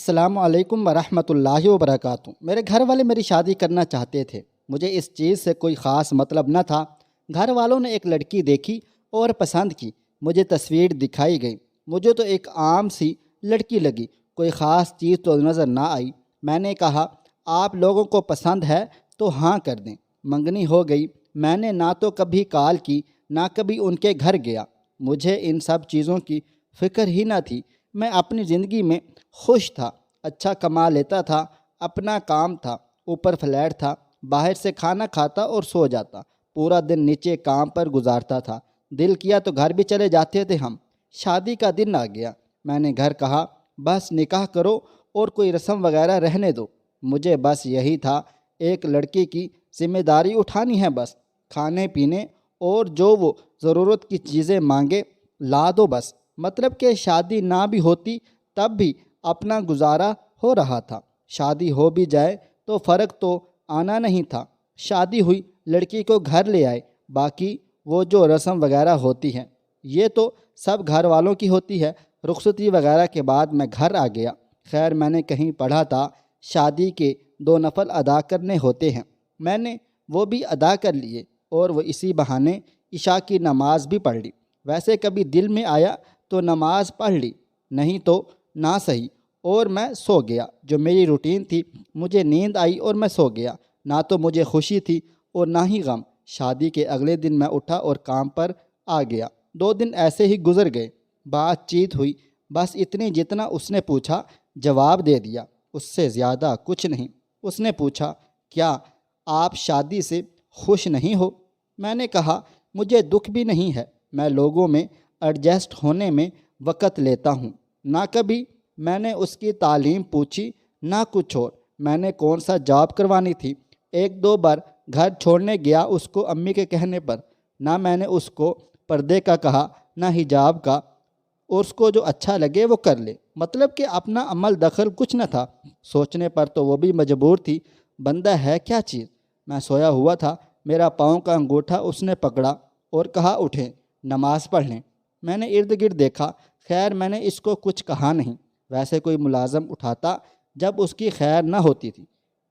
السلام علیکم ورحمۃ اللہ وبرکاتہ۔ میرے گھر والے میری شادی کرنا چاہتے تھے۔ مجھے اس چیز سے کوئی خاص مطلب نہ تھا۔ گھر والوں نے ایک لڑکی دیکھی اور پسند کی۔ مجھے تصویر دکھائی گئی۔ مجھے تو ایک عام سی لڑکی لگی، کوئی خاص چیز تو نظر نہ آئی۔ میں نے کہا آپ لوگوں کو پسند ہے تو ہاں کر دیں۔ منگنی ہو گئی۔ میں نے نہ تو کبھی کال کی نہ کبھی ان کے گھر گیا۔ مجھے ان سب چیزوں کی فکر ہی نہ تھی۔ میں اپنی زندگی میں خوش تھا، اچھا کما لیتا تھا، اپنا کام تھا، اوپر فلیٹ تھا، باہر سے کھانا کھاتا اور سو جاتا، پورا دن نیچے کام پر گزارتا تھا۔ دل کیا تو گھر بھی چلے جاتے تھے ہم۔ شادی کا دن آ گیا۔ میں نے گھر کہا بس نکاح کرو اور کوئی رسم وغیرہ رہنے دو۔ مجھے بس یہی تھا، ایک لڑکی کی ذمہ داری اٹھانی ہے، بس کھانے پینے اور جو وہ ضرورت کی چیزیں مانگے لا دو بس۔ مطلب کہ شادی نہ بھی ہوتی تب بھی اپنا گزارا ہو رہا تھا، شادی ہو بھی جائے تو فرق تو آنا نہیں تھا۔ شادی ہوئی، لڑکی کو گھر لے آئے، باقی وہ جو رسم وغیرہ ہوتی ہے یہ تو سب گھر والوں کی ہوتی ہے۔ رخصتی وغیرہ کے بعد میں گھر آ گیا۔ خیر میں نے کہیں پڑھا تھا شادی کے 2 نفل ادا کرنے ہوتے ہیں، میں نے وہ بھی ادا کر لیے اور وہ اسی بہانے عشاء کی نماز بھی پڑھ لی۔ ویسے کبھی دل میں آیا تو نماز پڑھ لی، نہیں تو نہ صحیح، اور میں سو گیا۔ جو میری روٹین تھی، مجھے نیند آئی اور میں سو گیا۔ نہ تو مجھے خوشی تھی اور نہ ہی غم۔ شادی کے اگلے دن میں اٹھا اور کام پر آ گیا۔ 2 دن ایسے ہی گزر گئے۔ بات چیت ہوئی، بس اتنی جتنا اس نے پوچھا جواب دے دیا، اس سے زیادہ کچھ نہیں۔ اس نے پوچھا کیا آپ شادی سے خوش نہیں ہو؟ میں نے کہا مجھے دکھ بھی نہیں ہے، میں لوگوں میں ایڈجسٹ ہونے میں وقت لیتا ہوں۔ نہ کبھی میں نے اس کی تعلیم پوچھی نہ کچھ اور، میں نے کون سا جاب کروانی تھی۔ 1-2 بار گھر چھوڑنے گیا اس کو امی کے کہنے پر، نہ میں نے اس کو پردے کا کہا نہ حجاب کا، اور اس کو جو اچھا لگے وہ کر لے۔ مطلب کہ اپنا عمل دخل کچھ نہ تھا۔ سوچنے پر تو وہ بھی مجبور تھی، بندہ ہے کیا چیز۔ میں سویا ہوا تھا، میرا پاؤں کا انگوٹھا اس نے پکڑا اور کہا اٹھیں نماز پڑھ لیں۔ میں نے ارد گرد دیکھا، خیر میں نے اس کو کچھ کہا نہیں، ویسے کوئی ملازم اٹھاتا جب اس کی خیر نہ ہوتی تھی۔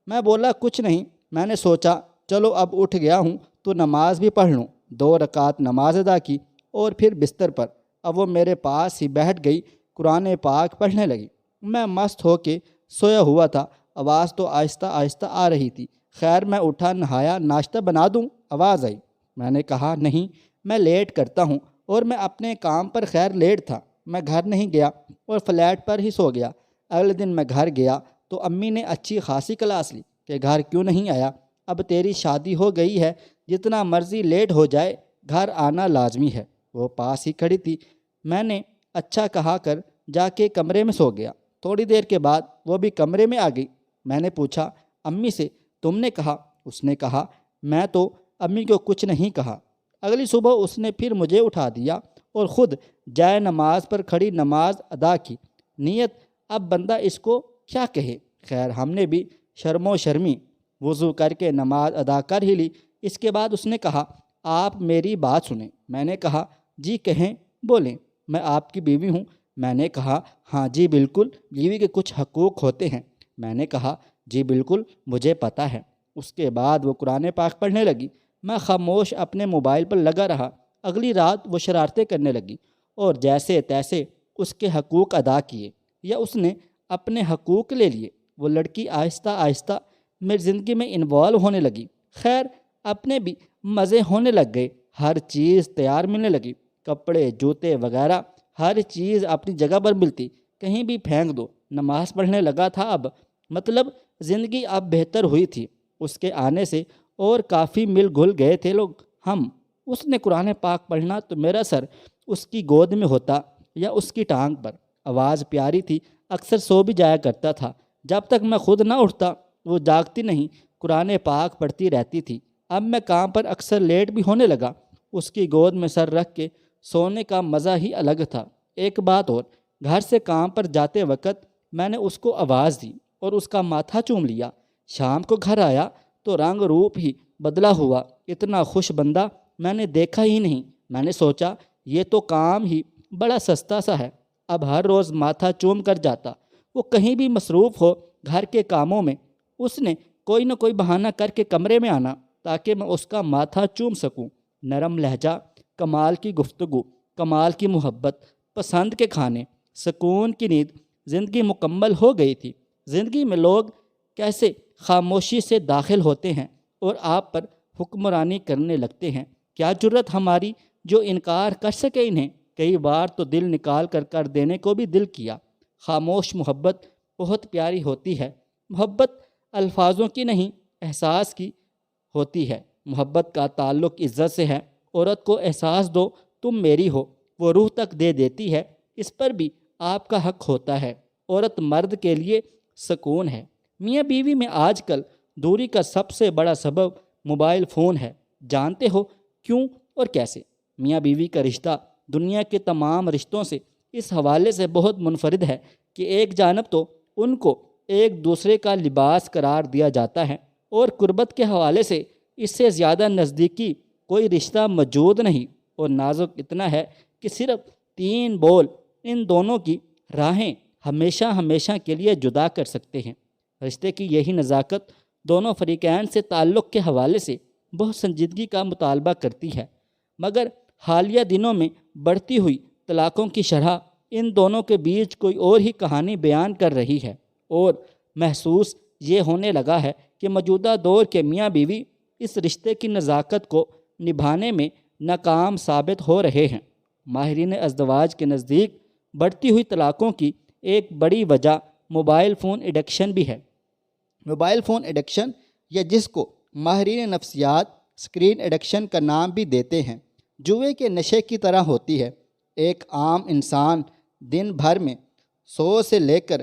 میں بولا کچھ نہیں۔ میں نے سوچا چلو اب اٹھ گیا ہوں تو نماز بھی پڑھ لوں۔ 2 رکعت نماز ادا کی اور پھر بستر پر۔ اب وہ میرے پاس ہی بیٹھ گئی، قرآن پاک پڑھنے لگی۔ میں مست ہو کے سویا ہوا تھا، آواز تو آہستہ آہستہ آ رہی تھی۔ خیر میں اٹھا، نہایا، ناشتہ بنا دوں، آواز آئی۔ میں نے کہا نہیں، میں لیٹ کرتا ہوں، اور میں اپنے کام پر خیر لیٹ تھا۔ میں گھر نہیں گیا اور فلیٹ پر ہی سو گیا۔ اگلے دن میں گھر گیا تو امی نے اچھی خاصی کلاس لی کہ گھر کیوں نہیں آیا، اب تیری شادی ہو گئی ہے، جتنا مرضی لیٹ ہو جائے گھر آنا لازمی ہے۔ وہ پاس ہی کھڑی تھی۔ میں نے اچھا کہا کر جا کے کمرے میں سو گیا۔ تھوڑی دیر کے بعد وہ بھی کمرے میں آ گئی۔ میں نے پوچھا امی سے تم نے کہا؟ اس نے کہا میں تو امی کو کچھ نہیں کہا۔ اگلی صبح اس نے پھر مجھے اٹھا دیا اور خود جائے نماز پر کھڑی نماز ادا کی۔ نیت اب بندہ اس کو کیا کہے۔ خیر ہم نے بھی شرم و شرمی وضو کر کے نماز ادا کر ہی لی۔ اس کے بعد اس نے کہا آپ میری بات سنیں۔ میں نے کہا جی کہیں، بولیں، میں آپ کی بیوی ہوں۔ میں نے کہا ہاں جی بالکل، بیوی کے کچھ حقوق ہوتے ہیں۔ میں نے کہا جی بالکل مجھے پتہ ہے۔ اس کے بعد وہ قرآن پاک پڑھنے لگی۔ میں خاموش اپنے موبائل پر لگا رہا۔ اگلی رات وہ شرارتیں کرنے لگی اور جیسے تیسے اس کے حقوق ادا کیے یا اس نے اپنے حقوق لے لیے۔ وہ لڑکی آہستہ آہستہ میری زندگی میں انوالو ہونے لگی۔ خیر اپنے بھی مزے ہونے لگ گئے، ہر چیز تیار ملنے لگی، کپڑے جوتے وغیرہ ہر چیز اپنی جگہ پر ملتی، کہیں بھی پھینک دو۔ نماز پڑھنے لگا تھا اب، مطلب زندگی اب بہتر ہوئی تھی۔ اس کے آنے سے اور کافی مل گھل گئے تھے لوگ ہم۔ اس نے قرآن پاک پڑھنا تو میرا سر اس کی گود میں ہوتا یا اس کی ٹانگ پر۔ آواز پیاری تھی، اکثر سو بھی جایا کرتا تھا۔ جب تک میں خود نہ اٹھتا وہ جاگتی نہیں، قرآن پاک پڑھتی رہتی تھی۔ اب میں کام پر اکثر لیٹ بھی ہونے لگا۔ اس کی گود میں سر رکھ کے سونے کا مزہ ہی الگ تھا۔ ایک بات اور، گھر سے کام پر جاتے وقت میں نے اس کو آواز دی اور اس کا ماتھا چوم لیا۔ شام کو گھر آیا تو رنگ روپ ہی بدلا ہوا، اتنا خوش بندہ میں نے دیکھا ہی نہیں۔ میں نے سوچا یہ تو کام ہی بڑا سستا سا ہے، اب ہر روز ماتھا چوم کر جاتا وہ کہیں بھی مصروف ہو گھر کے کاموں میں، اس نے کوئی نہ کوئی بہانہ کر کے کمرے میں آنا تاکہ میں اس کا ماتھا چوم سکوں۔ نرم لہجہ، کمال کی گفتگو، کمال کی محبت، پسند کے کھانے، سکون کی نیند، زندگی مکمل ہو گئی تھی۔ زندگی میں لوگ کیسے خاموشی سے داخل ہوتے ہیں اور آپ پر حکمرانی کرنے لگتے ہیں۔ کیا جرت ہماری جو انکار کر سکے انہیں؟ کئی بار تو دل نکال کر دینے کو بھی دل کیا۔ خاموش محبت بہت پیاری ہوتی ہے۔ محبت الفاظوں کی نہیں، احساس کی ہوتی ہے۔ محبت کا تعلق عزت سے ہے۔ عورت کو احساس دو تم میری ہو، وہ روح تک دے دیتی ہے، اس پر بھی آپ کا حق ہوتا ہے۔ عورت مرد کے لیے سکون ہے۔ میاں بیوی میں آج کل دوری کا سب سے بڑا سبب موبائل فون ہے۔ جانتے ہو کیوں اور کیسے؟ میاں بیوی کا رشتہ دنیا کے تمام رشتوں سے اس حوالے سے بہت منفرد ہے کہ ایک جانب تو ان کو ایک دوسرے کا لباس قرار دیا جاتا ہے، اور قربت کے حوالے سے اس سے زیادہ نزدیکی کوئی رشتہ موجود نہیں، اور نازک اتنا ہے کہ صرف 3 بول ان دونوں کی راہیں ہمیشہ ہمیشہ کے لیے جدا کر سکتے ہیں۔ رشتے کی یہی نزاکت دونوں فریقین سے تعلق کے حوالے سے بہت سنجیدگی کا مطالبہ کرتی ہے، مگر حالیہ دنوں میں بڑھتی ہوئی طلاقوں کی شرح ان دونوں کے بیچ کوئی اور ہی کہانی بیان کر رہی ہے، اور محسوس یہ ہونے لگا ہے کہ موجودہ دور کے میاں بیوی اس رشتے کی نزاکت کو نبھانے میں ناکام ثابت ہو رہے ہیں۔ ماہرین ازدواج کے نزدیک بڑھتی ہوئی طلاقوں کی ایک بڑی وجہ موبائل فون ایڈکشن بھی ہے۔ موبائل فون ایڈکشن، یا جس کو ماہرین نفسیات اسکرین ایڈکشن کا نام بھی دیتے ہیں، جوئے کے نشے کی طرح ہوتی ہے۔ ایک عام انسان دن بھر میں 100 سے لے کر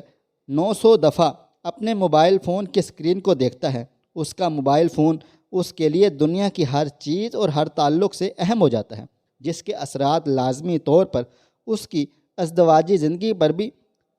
900 دفعہ اپنے موبائل فون کی اسکرین کو دیکھتا ہے۔ اس کا موبائل فون اس کے لیے دنیا کی ہر چیز اور ہر تعلق سے اہم ہو جاتا ہے، جس کے اثرات لازمی طور پر اس کی ازدواجی زندگی پر بھی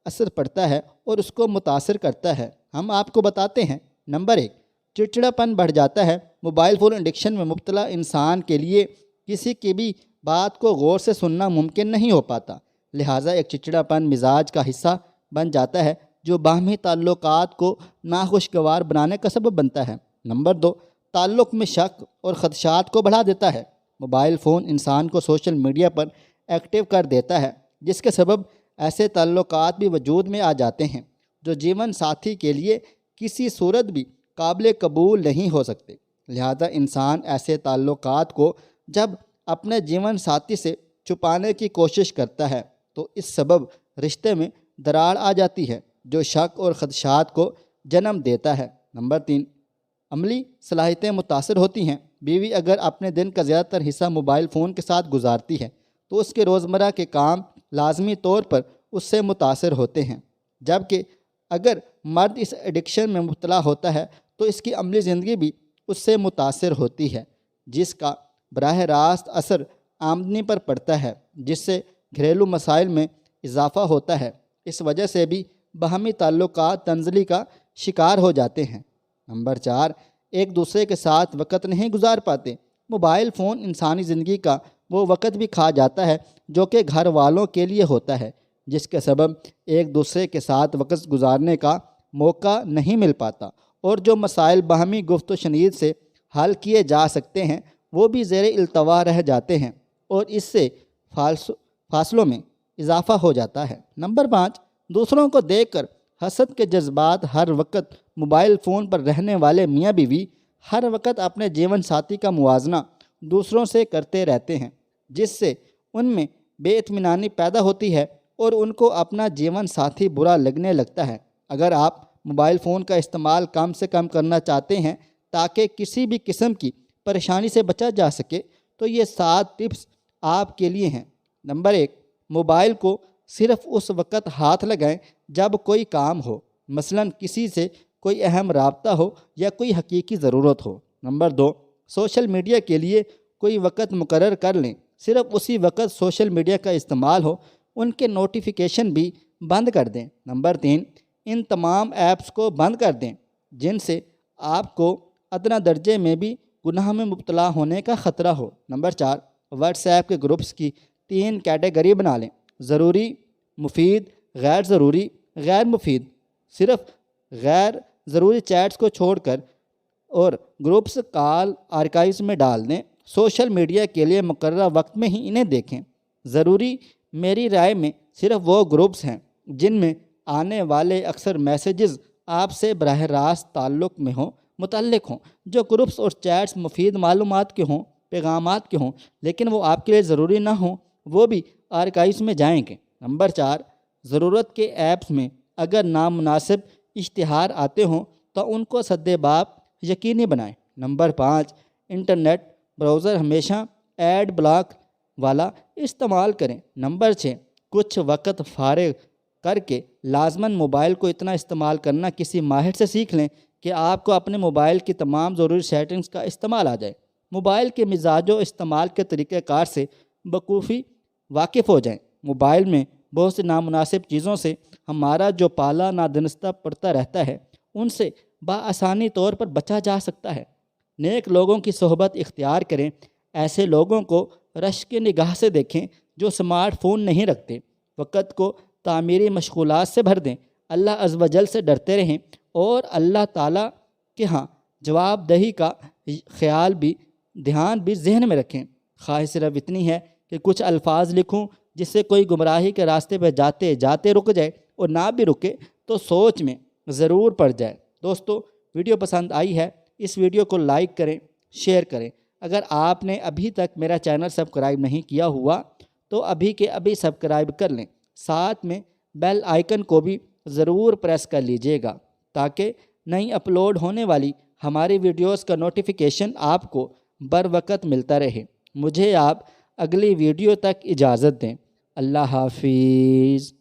اثر پڑتا ہے اور اس کو متاثر کرتا ہے۔ ہم آپ کو بتاتے ہیں۔ نمبر 1، چڑچڑاپن بڑھ جاتا ہے۔ موبائل فون ایڈکشن میں مبتلا انسان کے لیے کسی کی بھی بات کو غور سے سننا ممکن نہیں ہو پاتا، لہٰذا ایک چڑچڑاپن مزاج کا حصہ بن جاتا ہے جو باہمی تعلقات کو ناخوشگوار بنانے کا سبب بنتا ہے۔ نمبر 2، تعلق میں شک اور خدشات کو بڑھا دیتا ہے۔ موبائل فون انسان کو سوشل میڈیا پر ایکٹیو کر دیتا ہے، جس کے سبب ایسے تعلقات بھی وجود میں آ جاتے ہیں جو جیون ساتھی کے لیے کسی صورت بھی قابل قبول نہیں ہو سکتے۔ لہذا انسان ایسے تعلقات کو جب اپنے جیون ساتھی سے چھپانے کی کوشش کرتا ہے تو اس سبب رشتے میں دراڑ آ جاتی ہے جو شک اور خدشات کو جنم دیتا ہے۔ نمبر 3، عملی صلاحیتیں متاثر ہوتی ہیں۔ بیوی اگر اپنے دن کا زیادہ تر حصہ موبائل فون کے ساتھ گزارتی ہے تو اس کے روزمرہ کے کام لازمی طور پر اس سے متاثر ہوتے ہیں، جبکہ اگر مرد اس ایڈکشن میں مبتلا ہوتا ہے تو اس کی عملی زندگی بھی اس سے متاثر ہوتی ہے، جس کا براہ راست اثر آمدنی پر پڑتا ہے، جس سے گھریلو مسائل میں اضافہ ہوتا ہے۔ اس وجہ سے بھی باہمی تعلقات تنزلی کا شکار ہو جاتے ہیں۔ نمبر 4، ایک دوسرے کے ساتھ وقت نہیں گزار پاتے۔ موبائل فون انسانی زندگی کا وہ وقت بھی کھا جاتا ہے جو کہ گھر والوں کے لیے ہوتا ہے، جس کے سبب ایک دوسرے کے ساتھ وقت گزارنے کا موقع نہیں مل پاتا، اور جو مسائل باہمی گفت و شنید سے حل کیے جا سکتے ہیں وہ بھی زیر التوا رہ جاتے ہیں، اور اس سے فاصلوں میں اضافہ ہو جاتا ہے۔ نمبر 5، دوسروں کو دیکھ کر حسد کے جذبات۔ ہر وقت موبائل فون پر رہنے والے میاں بیوی ہر وقت اپنے جیون ساتھی کا موازنہ دوسروں سے کرتے رہتے ہیں، جس سے ان میں بے اطمینانی پیدا ہوتی ہے اور ان کو اپنا جیون ساتھی برا لگنے لگتا ہے۔ اگر آپ موبائل فون کا استعمال کم سے کم کرنا چاہتے ہیں تاکہ کسی بھی قسم کی پریشانی سے بچا جا سکے تو یہ 7 ٹپس آپ کے لیے ہیں۔ نمبر 1، موبائل کو صرف اس وقت ہاتھ لگائیں جب کوئی کام ہو، مثلاً کسی سے کوئی اہم رابطہ ہو یا کوئی حقیقی ضرورت ہو۔ نمبر 2، سوشل میڈیا کے لیے کوئی وقت مقرر کر لیں، صرف اسی وقت سوشل میڈیا کا استعمال ہو، ان کے نوٹیفیکیشن بھی بند کر دیں۔ نمبر 3، ان تمام ایپس کو بند کر دیں جن سے آپ کو ادنیٰ درجے میں بھی گناہ میں مبتلا ہونے کا خطرہ ہو۔ نمبر 4، واٹس ایپ کے گروپس کی 3 کیٹیگری بنا لیں: ضروری، مفید، غیر ضروری غیر مفید صرف غیر ضروری چیٹس کو چھوڑ کر اور گروپس کال آرکائیوز میں ڈال دیں۔ سوشل میڈیا کے لیے مقررہ وقت میں ہی انہیں دیکھیں۔ ضروری میری رائے میں صرف وہ گروپس ہیں جن میں آنے والے اکثر میسیجز آپ سے براہ راست متعلق ہوں۔ جو گروپس اور چیٹس مفید معلومات کے ہوں، پیغامات کے ہوں، لیکن وہ آپ کے لیے ضروری نہ ہوں، وہ بھی آرکائیوز میں جائیں گے۔ نمبر 4، ضرورت کے ایپس میں اگر نامناسب اشتہار آتے ہوں تو ان کو سد باب یقینی بنائیں۔ نمبر 5، انٹرنیٹ براؤزر ہمیشہ ایڈ بلاک والا استعمال کریں۔ نمبر 6، کچھ وقت فارغ کر کے لازماً موبائل کو اتنا استعمال کرنا کسی ماہر سے سیکھ لیں کہ آپ کو اپنے موبائل کی تمام ضروری سیٹنگز کا استعمال آ جائے۔ موبائل کے مزاج و استعمال کے طریقہ کار سے بخوبی واقف ہو جائیں۔ موبائل میں بہت سی نامناسب چیزوں سے ہمارا جو پالا نادانستہ پڑتا رہتا ہے، ان سے بآسانی طور پر بچا جا سکتا ہے۔ نیک لوگوں کی صحبت اختیار کریں۔ ایسے لوگوں کو رشک نگاہ سے دیکھیں جو سمارٹ فون نہیں رکھتے۔ وقت کو تعمیری مشغولات سے بھر دیں۔ اللہ عز و جل سے ڈرتے رہیں اور اللہ تعالیٰ کے ہاں جواب دہی کا دھیان بھی ذہن میں رکھیں۔ خواہش صرف اتنی ہے کہ کچھ الفاظ لکھوں جس سے کوئی گمراہی کے راستے پہ جاتے جاتے رک جائے، اور نہ بھی رکے تو سوچ میں ضرور پڑ جائے۔ دوستو، ویڈیو پسند آئی ہے، اس ویڈیو کو لائک کریں، شیئر کریں۔ اگر آپ نے ابھی تک میرا چینل سبسکرائب نہیں کیا ہوا تو ابھی کے ابھی سبسکرائب کر لیں، ساتھ میں بیل آئیکن کو بھی ضرور پریس کر لیجئے گا تاکہ نئی اپلوڈ ہونے والی ہماری ویڈیوز کا نوٹیفیکیشن آپ کو بروقت ملتا رہے۔ مجھے آپ اگلی ویڈیو تک اجازت دیں۔ اللہ حافظ۔